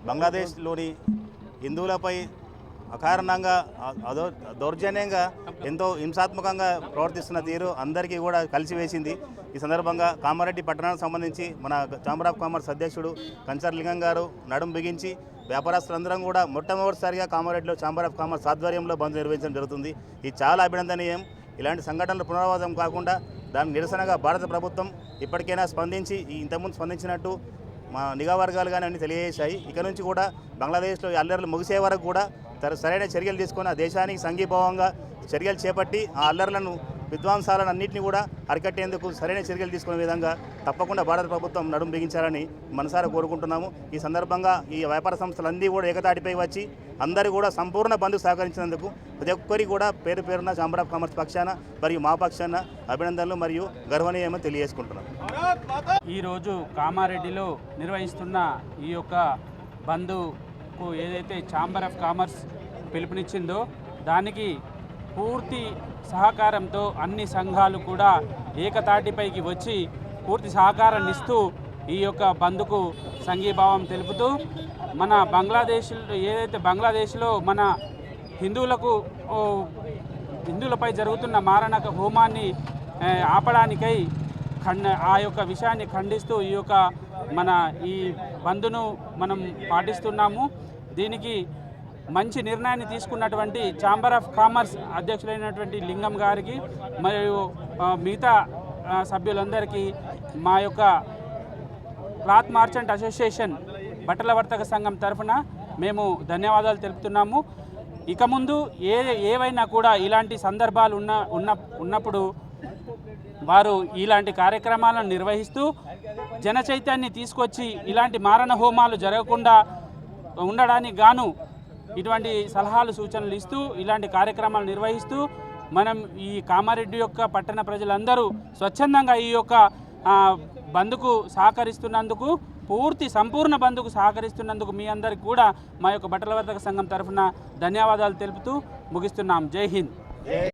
బంగ్లాదేశ్లోని హిందువులపై అకారణంగా దౌర్జన్యంగా ఎంతో హింసాత్మకంగా ప్రవర్తిస్తున్న తీరు అందరికీ కూడా కలిసివేసింది. ఈ సందర్భంగా కామారెడ్డి పట్టణానికి సంబంధించి మన ఛాంబర్ ఆఫ్ కామర్స్ అధ్యక్షుడు కంచర్ లింగం గారు నడుం బిగించి వ్యాపారస్తులందరం కూడా మొట్టమొదటిసారిగా కామారెడ్డిలో ఛాంబర్ ఆఫ్ కామర్స్ ఆధ్వర్యంలో బంద్ నిర్వహించడం జరుగుతుంది. ఇది చాలా అభినందనీయం. ఇలాంటి సంఘటనలు పునరావృతం కాకుండా దాని నిరసనగా భారత ప్రభుత్వం ఇప్పటికైనా స్పందించి ఇంతకుముందు స్పందించినట్టు మా నిఘా వర్గాలు కానీ అన్ని తెలియజేశాయి. ఇక నుంచి కూడా బంగ్లాదేశ్లో అల్లర్లు ముగిసే వరకు కూడా సరైన చర్యలు తీసుకొని ఆ దేశానికి సంఘీభావంగా చర్యలు చేపట్టి ఆ అల్లర్లను విధ్వంసాలను అన్నింటినీ కూడా అరికట్టేందుకు సరైన చర్యలు తీసుకునే విధంగా తప్పకుండా భారత ప్రభుత్వం నడుం బిగించాలని మనసారా కోరుకుంటున్నాము. ఈ సందర్భంగా ఈ వ్యాపార సంస్థలన్నీ కూడా ఏకతాటిపై వచ్చి అందరూ కూడా సంపూర్ణ బంధు సహకరించినందుకు ప్రతి ఒక్కరికి కూడా పేరు పేరున ఛాంబర్ ఆఫ్ కామర్స్ పక్షాన మరియు మా పక్షాన అభినందనలు మరియు గర్వనీయమని తెలియజేసుకుంటున్నాం. ఈరోజు కామారెడ్డిలో నిర్వహిస్తున్న ఈ యొక్క బంద్కు ఏదైతే ఛాంబర్ ఆఫ్ కామర్స్ పిలుపునిచ్చిందో దానికి పూర్తి సహకారంతో అన్ని సంఘాలు కూడా ఏకతాటిపైకి వచ్చి పూర్తి సహకారాన్ని ఇస్తూ ఈ యొక్క బంద్కు సంఘీభావం తెలుపుతూ మన బంగ్లాదేశ్లో మన హిందువులపై జరుగుతున్న మారణక హోమాన్ని ఆపడానికై ఆ యొక్క విషయాన్ని ఖండిస్తూ ఈ యొక్క ఈ బంద్ను మనం పాటిస్తున్నాము. దీనికి మంచి నిర్ణయాన్ని తీసుకున్నటువంటి ఛాంబర్ ఆఫ్ కామర్స్ అధ్యక్షులైనటువంటి లింగం గారికి మరియు మిగతా సభ్యులందరికీ మా యొక్క క్లాత్ మార్చెంట్ అసోసియేషన్ బట్టల వర్తక సంఘం తరఫున మేము ధన్యవాదాలు తెలుపుతున్నాము. ఇక ముందు ఏవైనా కూడా ఇలాంటి సందర్భాలు ఉన్నప్పుడు వారు ఇలాంటి కార్యక్రమాలను నిర్వహిస్తూ జన చైతన్యాన్ని తీసుకొచ్చి ఇలాంటి మారణ హోమాలు జరగకుండా ఉండడానికి గాను ఇటువంటి సలహాలు సూచనలు ఇస్తూ ఇలాంటి కార్యక్రమాలు నిర్వహిస్తూ మనం ఈ కామారెడ్డి యొక్క పట్టణ ప్రజలందరూ స్వచ్ఛందంగా ఈ యొక్క బంద్కు సహకరిస్తున్నందుకు సంపూర్ణ బంద్కు సహకరిస్తున్నందుకు మీ అందరికీ కూడా మా యొక్క బట్టల వర్తక సంఘం తరఫున ధన్యవాదాలు తెలుపుతూ ముగిస్తున్నాం. జై హింద్.